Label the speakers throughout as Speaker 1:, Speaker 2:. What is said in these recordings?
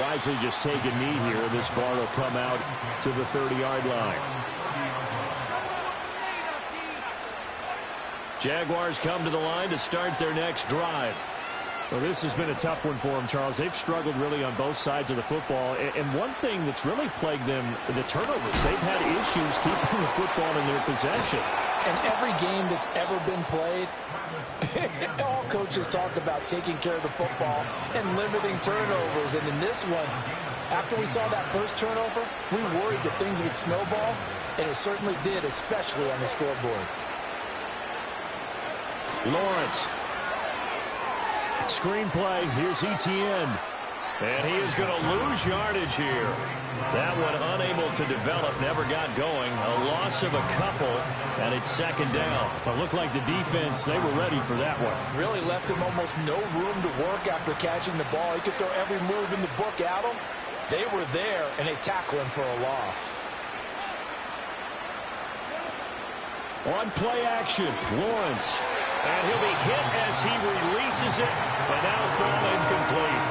Speaker 1: wisely just take a knee here. This ball will come out to the 30-yard line. Jaguars come to the line to start their next drive. Well, this has been a tough one for them, Charles. They've struggled really on both sides of the football. And one thing that's really plagued them, the turnovers. They've had issues keeping the football in their possession.
Speaker 2: In every game that's ever been played, all coaches talk about taking care of the football and limiting turnovers. And in this one, after we saw that first turnover, we worried that things would snowball, and it certainly did, especially on the scoreboard.
Speaker 1: Lawrence. Screen play. Here's Etienne. And he is going to lose yardage here. That one unable to develop, never got going. A loss of a couple, and it's second down.
Speaker 3: It looked like the defense, they were ready for that one.
Speaker 2: Really left him almost no room to work after catching the ball. He could throw every move in the book at him. They were there, and they tackle him for a loss.
Speaker 1: On play action, Lawrence. And he'll be hit as he releases it, and now thrown incomplete.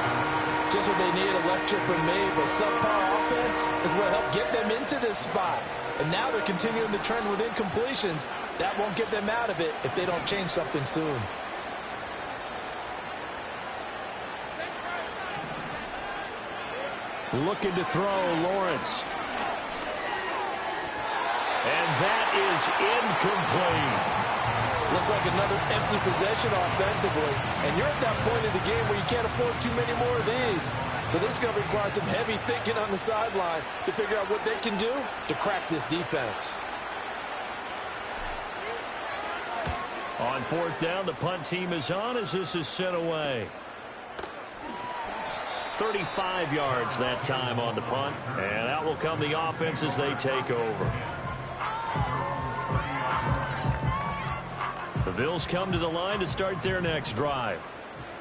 Speaker 2: Just what they need, a lecture from me, but subpar offense is what helped get them into this spot. And now they're continuing the trend with incompletions. That won't get them out of it if they don't change something soon.
Speaker 1: Looking to throw, Lawrence. And that is incomplete.
Speaker 2: Looks like another empty possession offensively. And you're at that point in the game where you can't afford too many more of these. So this is going to require some heavy thinking on the sideline to figure out what they can do to crack this defense.
Speaker 1: On fourth down, the punt team is on as this is sent away. 35 yards that time on the punt. And out will come the offense as they take over. The Bills come to the line to start their next drive.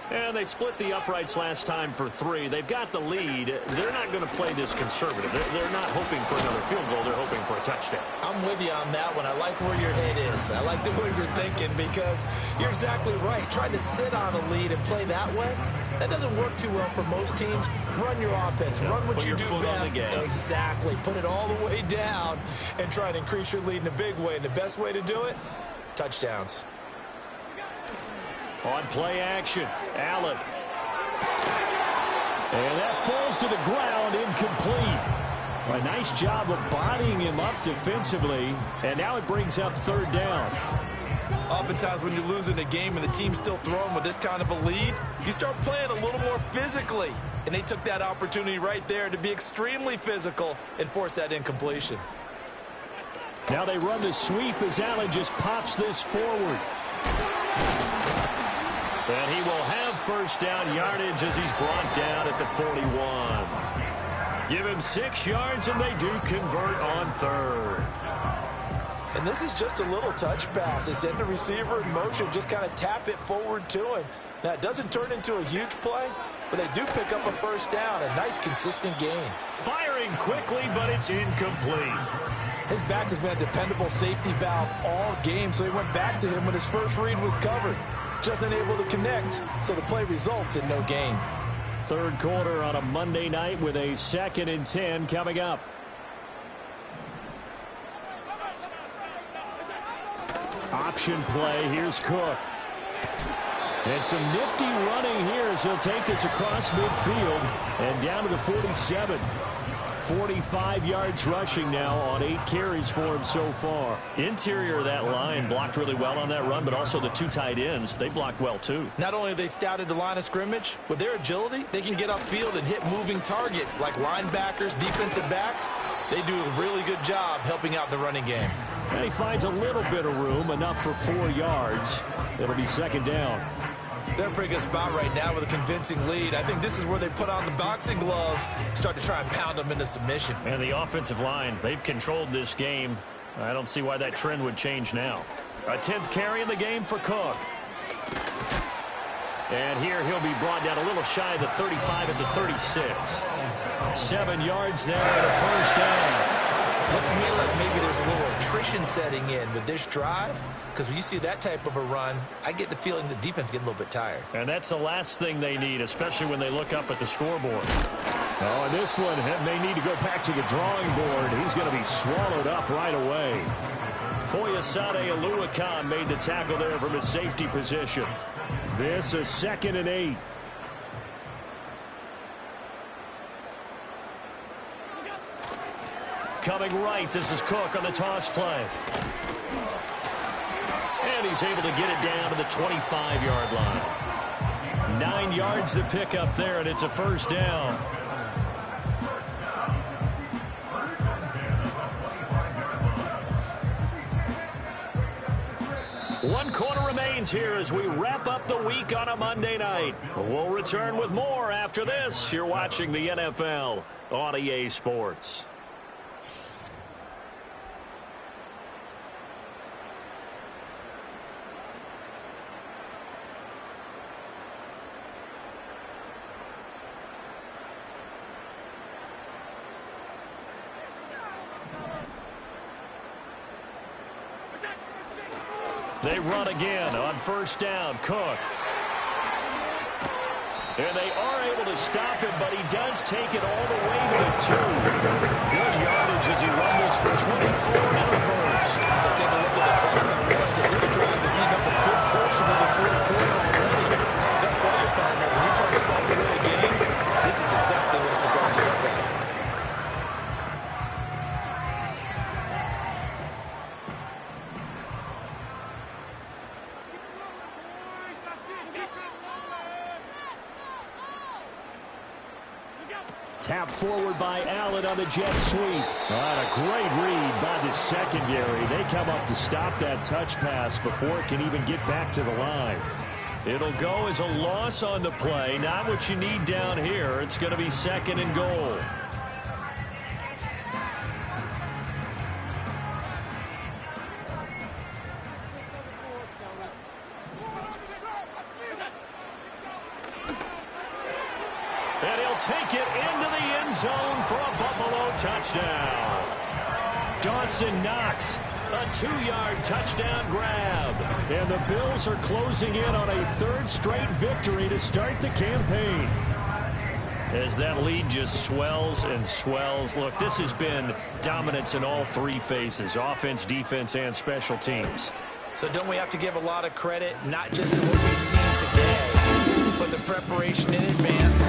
Speaker 1: And they split the uprights last time for 3. They've got the lead. They're not going to play this conservative. They're not hoping for another field goal. They're hoping for a touchdown.
Speaker 2: I'm with you on that one. I like where your head is. I like the way you're thinking because you're exactly right. Trying to sit on a lead and play that way, that doesn't work too well for most teams. Run your offense. Run what you do best. Exactly. Put it all the way down and try to increase your lead in a big way. And the best way to do it, touchdowns.
Speaker 1: On play action, Allen. And that falls to the ground, incomplete. A nice job of bodying him up defensively. And now it brings up third down.
Speaker 2: Oftentimes when you're losing a game and the team's still throwing with this kind of a lead, you start playing a little more physically. And they took that opportunity right there to be extremely physical and force that incompletion.
Speaker 1: Now they run the sweep as Allen just pops this forward. And he will have first down yardage as he's brought down at the 41. Give him 6 yards, and they do convert on third.
Speaker 2: And this is just a little touch pass. They send the receiver in motion, just kind of tap it forward to him. Now, it doesn't turn into a huge play, but they do pick up a first down. A nice, consistent gain.
Speaker 1: Firing quickly, but it's incomplete.
Speaker 2: His back has been a dependable safety valve all game, so he went back to him when his first read was covered. Just unable to connect, so the play results in no gain.
Speaker 1: Third quarter on a Monday night with a 2nd and 10 coming up. Option play. Here's Cook. And some nifty running here as he'll take this across midfield and down to the 47. 45 yards rushing now on 8 carries for him so far. Interior of that line blocked really well on that run, but also the 2 tight ends, they blocked well too.
Speaker 2: Not only have they scouted the line of scrimmage, with their agility, they can get upfield and hit moving targets like linebackers, defensive backs. They do a really good job helping out the running game.
Speaker 1: And he finds a little bit of room, enough for 4 yards. It'll be second down.
Speaker 2: They're in a pretty good spot right now with a convincing lead. I think this is where they put on the boxing gloves, start to try and pound them into submission.
Speaker 1: And the offensive line, they've controlled this game. I don't see why that trend would change now. A 10th carry in the game for Cook. And here he'll be brought down a little shy of the 35 at the 36. 7 yards there and a first down.
Speaker 2: Looks to me like maybe there's a little attrition setting in with this drive, because when you see that type of a run, I get the feeling the defense getting a little bit tired.
Speaker 1: And that's the last thing they need, especially when they look up at the scoreboard. Oh, and this one may need to go back to the drawing board. He's going to be swallowed up right away. Foyesade Oluwakan made the tackle there from his safety position. This is 2nd and 8. Coming right, this is Cook on the toss play. And he's able to get it down to the 25-yard line. 9 yards to pick up there, and it's a first down. One quarter remains here as we wrap up the week on a Monday night. We'll return with more after this. You're watching the NFL on EA Sports. They run again on first down. Cook. And they are able to stop him, but he does take it all the way to the 2. Good yardage as he rumbles for 24 and a first.
Speaker 2: As I take a look at the clock, I realize that this drive is eating up a good portion of the 4th quarter already. I've got to tell you, partner, when you're trying to salt away a game, this is exactly what it's supposed to look like.
Speaker 1: Tap forward by Allen on the jet sweep. And a great read by the secondary. They come up to stop that touch pass before it can even get back to the line. It'll go as a loss on the play. Not what you need down here. It's going to be 2nd and goal. And he'll take it into the end zone for a Buffalo touchdown. Dawson Knox, a 2-yard touchdown grab. And the Bills are closing in on a 3rd straight victory to start the campaign. As that lead just swells and swells. Look, this has been dominance in all 3 phases, offense, defense, and special teams.
Speaker 2: So don't we have to give a lot of credit, not just to what we've seen today, but the preparation in advance,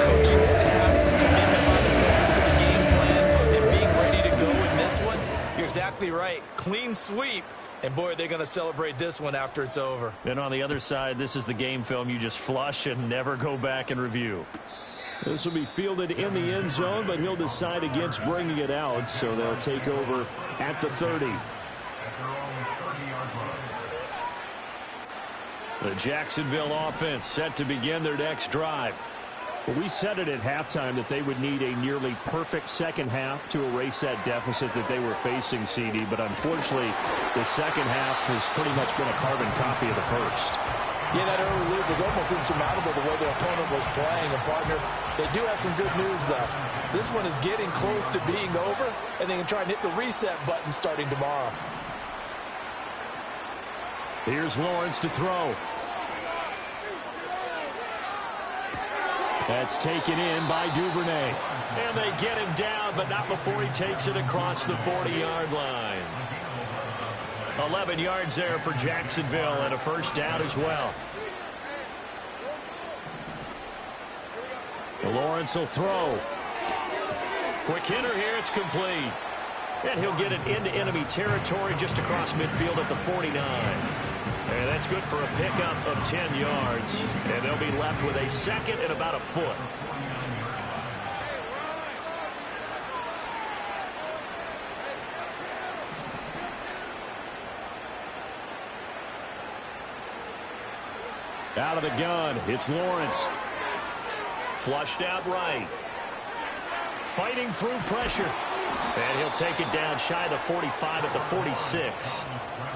Speaker 2: coaching staff, commitment by the players to the game plan, and being ready to go in this one? You're exactly right. Clean sweep. And, boy, they're going to celebrate this one after it's over.
Speaker 1: And on the other side, this is the game film you just flush and never go back and review. This will be fielded in the end zone, but he'll decide against bringing it out, so they'll take over at the 30. The Jacksonville offense set to begin their next drive. Well, we said it at halftime that they would need a nearly perfect second half to erase that deficit that they were facing, CD. But unfortunately, the second half has pretty much been a carbon copy of the first.
Speaker 2: Yeah, that early lead was almost insurmountable the way their opponent was playing. And, partner, they do have some good news, though. This one is getting close to being over, and they can try and hit the reset button starting tomorrow.
Speaker 1: Here's Lawrence to throw. That's taken in by Duvernay. And they get him down, but not before he takes it across the 40-yard line. 11 yards there for Jacksonville and a first down as well. Lawrence will throw. Quick hitter here, it's complete. And he'll get it into enemy territory just across midfield at the 49. And that's good for a pickup of 10 yards. And they'll be left with a second and about a foot. Out of the gun, it's Lawrence. Flushed out right. Fighting through pressure. And he'll take it down shy of the 45 at the 46.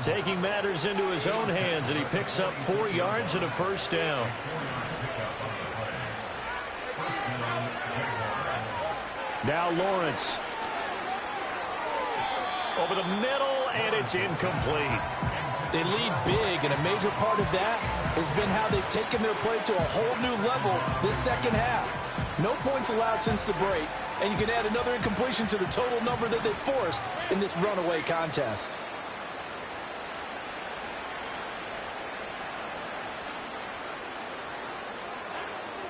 Speaker 1: Taking matters into his own hands, and he picks up 4 yards and a first down. Now Lawrence. Over the middle, and it's incomplete.
Speaker 2: They lead big, and a major part of that has been how they've taken their play to a whole new level this second half.
Speaker 4: No points allowed since the break, and you can add another incompletion to the total number that they forced in this runaway contest.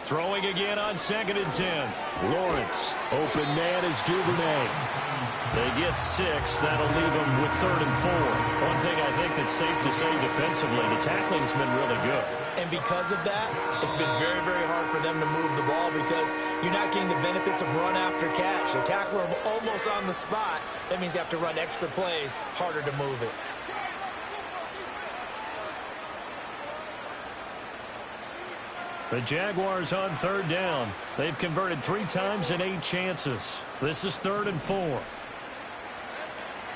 Speaker 1: Throwing again on 2nd and 10. Lawrence, open man is Duvernay. They get 6. That'll leave them with 3rd and 4. One thing I think that's safe to say defensively, the tackling's been really good.
Speaker 2: And because of that, it's been very, very hard for them to move the ball because you're not getting the benefits of run after catch. They tackle them almost on the spot. That means you have to run extra plays, harder to move it.
Speaker 1: The Jaguars on 3rd down. They've converted 3 times in 8 chances. This is 3rd and 4.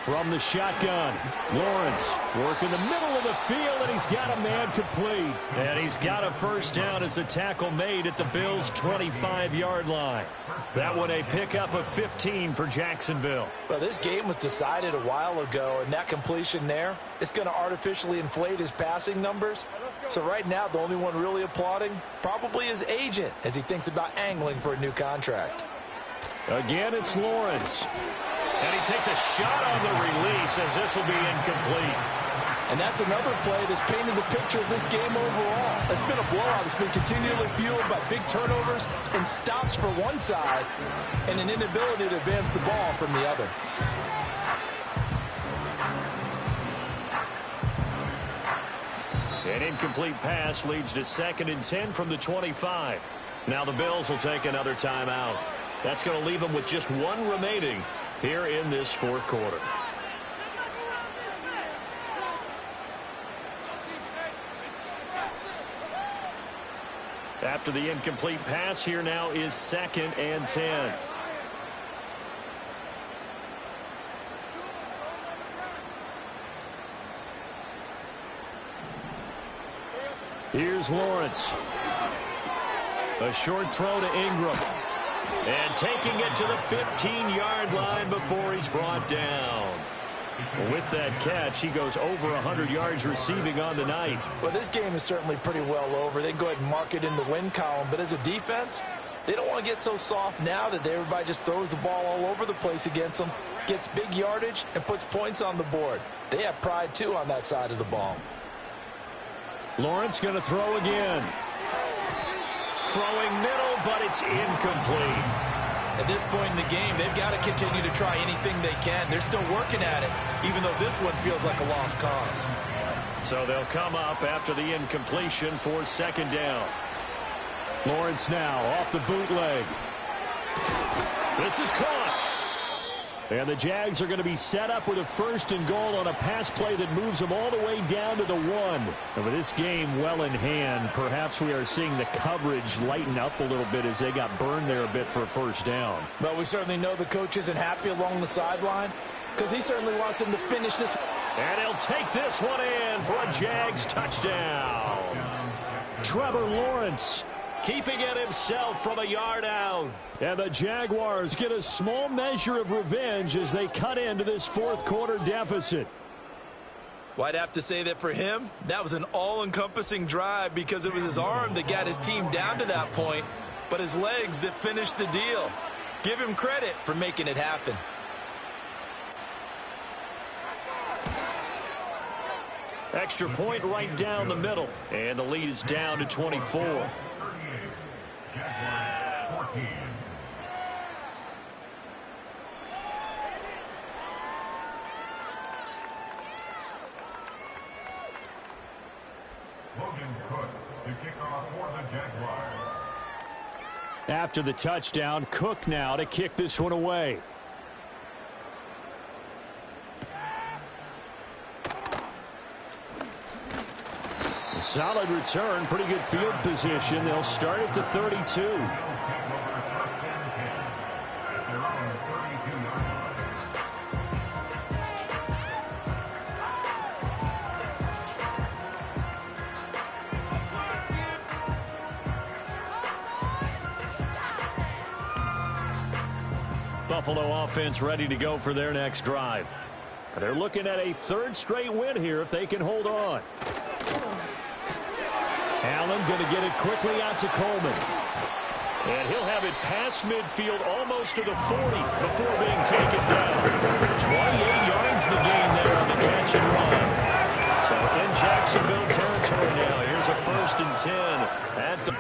Speaker 1: From the shotgun, Lawrence working the middle of the field, and he's got a man complete. And he's got a first down as a tackle made at the Bills' 25-yard line. That one a pickup of 15 for Jacksonville.
Speaker 4: Well, this game was decided a while ago, and that completion there is going to artificially inflate his passing numbers. So right now, the only one really applauding probably his agent as he thinks about angling for a new contract.
Speaker 1: Again, it's Lawrence. And he takes a shot on the release as this will be incomplete.
Speaker 4: And that's another play that's painted the picture of this game overall. It's been a blowout. It's been continually fueled by big turnovers and stops for one side and an inability to advance the ball from the other.
Speaker 1: An incomplete pass leads to 2nd and 10 from the 25. Now the Bills will take another timeout. That's going to leave them with just 1 remaining here in this 4th quarter. After the incomplete pass, here now is 2nd and 10. Here's Lawrence. A short throw to Ingram. And taking it to the 15-yard line before he's brought down. With that catch, he goes over 100 yards receiving on the night.
Speaker 4: Well, this game is certainly pretty well over. They can go ahead and mark it in the win column. But as a defense, they don't want to get so soft now that everybody just throws the ball all over the place against them, gets big yardage, and puts points on the board. They have pride, too, on that side of the ball.
Speaker 1: Lawrence going to throw again. Throwing middle, but it's incomplete.
Speaker 2: At this point in the game, they've got to continue to try anything they can. They're still working at it, even though this one feels like a lost cause.
Speaker 1: So they'll come up after the incompletion for 2nd down. Lawrence now off the bootleg. This is caught. And the Jags are going to be set up with a 1st and goal on a pass play that moves them all the way down to the 1. And with this game well in hand, perhaps we are seeing the coverage lighten up a little bit as they got burned there a bit for a 1st down.
Speaker 4: But we certainly know the coach isn't happy along the sideline because he certainly wants him to finish this.
Speaker 1: And he'll take this one in for a Jags touchdown. Trevor Lawrence keeping it himself from a yard out. And the Jaguars get a small measure of revenge as they cut into this 4th quarter deficit.
Speaker 2: Well, I'd have to say that for him, that was an all-encompassing drive because it was his arm that got his team down to that point, but his legs that finished the deal. Give him credit for making it happen.
Speaker 1: Extra point right down the middle. And the lead is down to 24. Jaguars 14. After the touchdown, Cook now to kick this one away. A solid return, pretty good field position. They'll start at the 32. Buffalo offense ready to go for their next drive. They're looking at a 3rd straight win here if they can hold on. Allen going to get it quickly out to Coleman. And he'll have it past midfield almost to the 40 before being taken down. 28 yards the gain there on the catch and run. So in Jacksonville territory now. Here's a 1st and 10 at the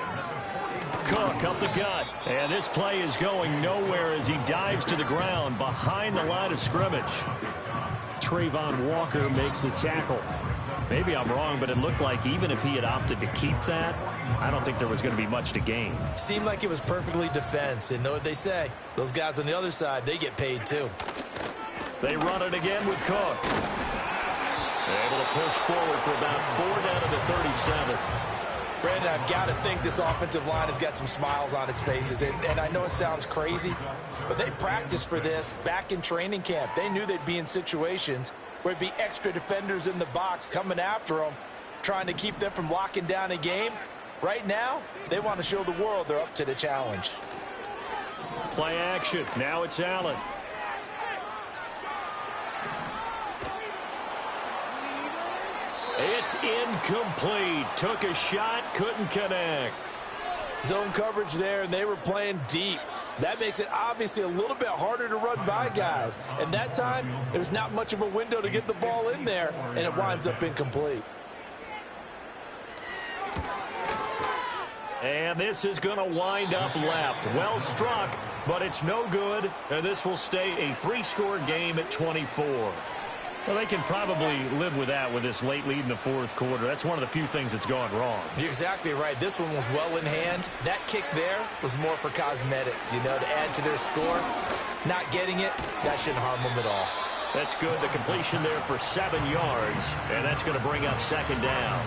Speaker 1: Cook up the gut. And this play is going nowhere as he dives to the ground behind the line of scrimmage. Trayvon Walker makes the tackle. Maybe I'm wrong, but it looked like even if he had opted to keep that, I don't think there was going to be much to gain.
Speaker 2: Seemed like it was perfectly defense. And know what they say? Those guys on the other side, they get paid too.
Speaker 1: They run it again with Cook. They're able to push forward for about 4 down to the 37.
Speaker 4: Brandon, I've got to think this offensive line has got some smiles on its faces. And I know it sounds crazy, but they practiced for this back in training camp. They knew they'd be in situations where it'd be extra defenders in the box coming after them, trying to keep them from locking down a game. Right now, they want to show the world they're up to the challenge.
Speaker 1: Play action. Now it's Allen. It's incomplete. Took a shot, couldn't connect.
Speaker 4: Zone coverage there, and they were playing deep. That makes it obviously a little bit harder to run by guys. And that time, there's not much of a window to get the ball in there, and it winds up incomplete.
Speaker 1: And this is going to wind up left. Well struck, but it's no good. And this will stay a 3-score game at 24. Well, they can probably live with that with this late lead in the 4th quarter. That's one of the few things that's gone wrong.
Speaker 2: You're exactly right. This one was well in hand. That kick there was more for cosmetics, you know, to add to their score. Not getting it, that shouldn't harm them at all.
Speaker 1: That's good. The completion there for 7 yards, and that's going to bring up 2nd down.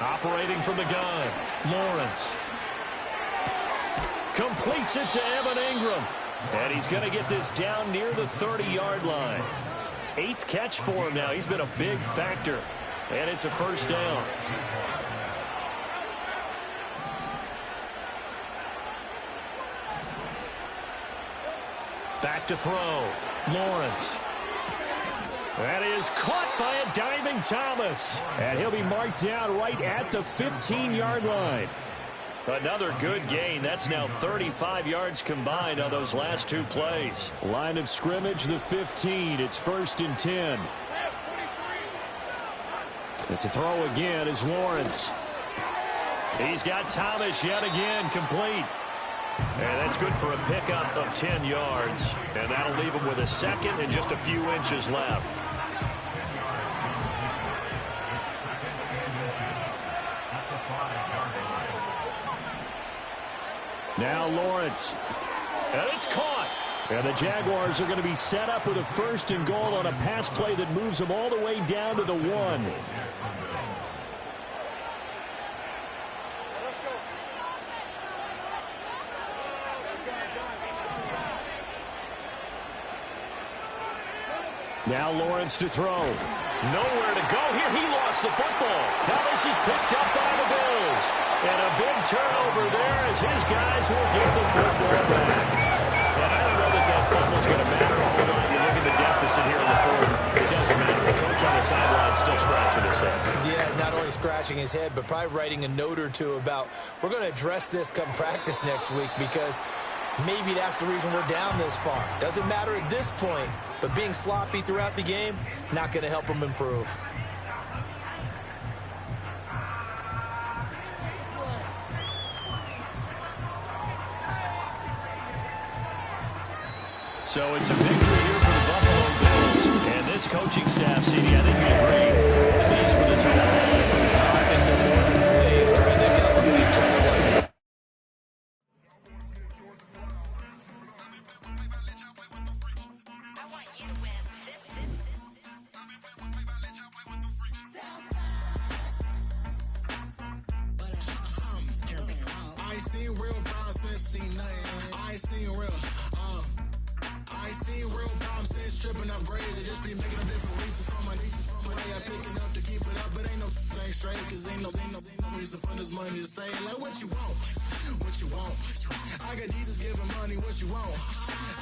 Speaker 1: Operating from the gun, Lawrence. Completes it to Evan Ingram. And he's going to get this down near the 30-yard line. 8th catch for him now. He's been a big factor. And it's a 1st down. Back to throw. Lawrence. That is caught by a diving Thomas. And he'll be marked down right at the 15-yard line. Another good gain. That's now 35 yards combined on those last 2 plays. Line of scrimmage, the 15. It's 1st and 10. And to throw again is Lawrence. He's got Thomas yet again complete. And that's good for a pickup of 10 yards. And that'll leave him with a 2nd and just a few inches left. Now Lawrence. And it's caught. And the Jaguars are going to be set up with a 1st and goal on a pass play that moves them all the way down to the 1. Now Lawrence to throw. Nowhere to go here. He lost the football. Now this is picked up by the Bills. And a big turnover there as his guys will get the football back. And I don't know that fumble's going to matter a whole lot. You look at the deficit here in the 4th. It doesn't matter. The coach on the sideline still scratching his head.
Speaker 2: Yeah, not only scratching his head, but probably writing a note or two about, we're going to address this come practice next week because maybe that's the reason we're down this far. Doesn't matter at this point, but being sloppy throughout the game, not going to help them improve.
Speaker 1: So it's a victory here for the Buffalo Bills. And this coaching staff, CD, I think you agree, pleased with this overall effort.
Speaker 2: I think they're more than pleased. Right? They've got to look at each other like,
Speaker 5: I ain't seen real problems since seen nothing. I ain't seen real problems since tripping off grades. I just be making up different reasons for my way. I pick it up to keep it up, but ain't no thing straight, cause ain't no reason for this money to stay. Like, what you want? What you want? I got Jesus giving money, what you want?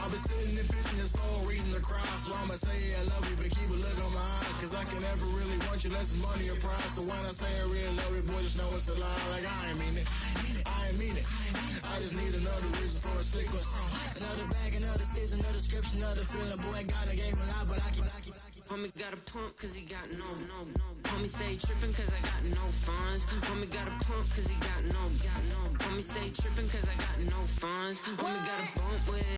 Speaker 5: I've been sitting and pitching this for a reason to cry. So I'ma say I love you, but keep a look on my eye. Cause I can never really want you unless it's money or pride. So when I say I really love you, boy, just know it's a lie. Like, I ain't mean it. I ain't mean it. I just need another reason for a sequence.
Speaker 6: Another bag, another season, another description, another feeling. Boy, God, I gave him a lot, but I keep.
Speaker 7: Homie got a pump cause he got no. Homie stay tripping cause I got no funds. Homie got a pump cause he got no. Homie stay tripping cause I got no funds. Homie got a bump with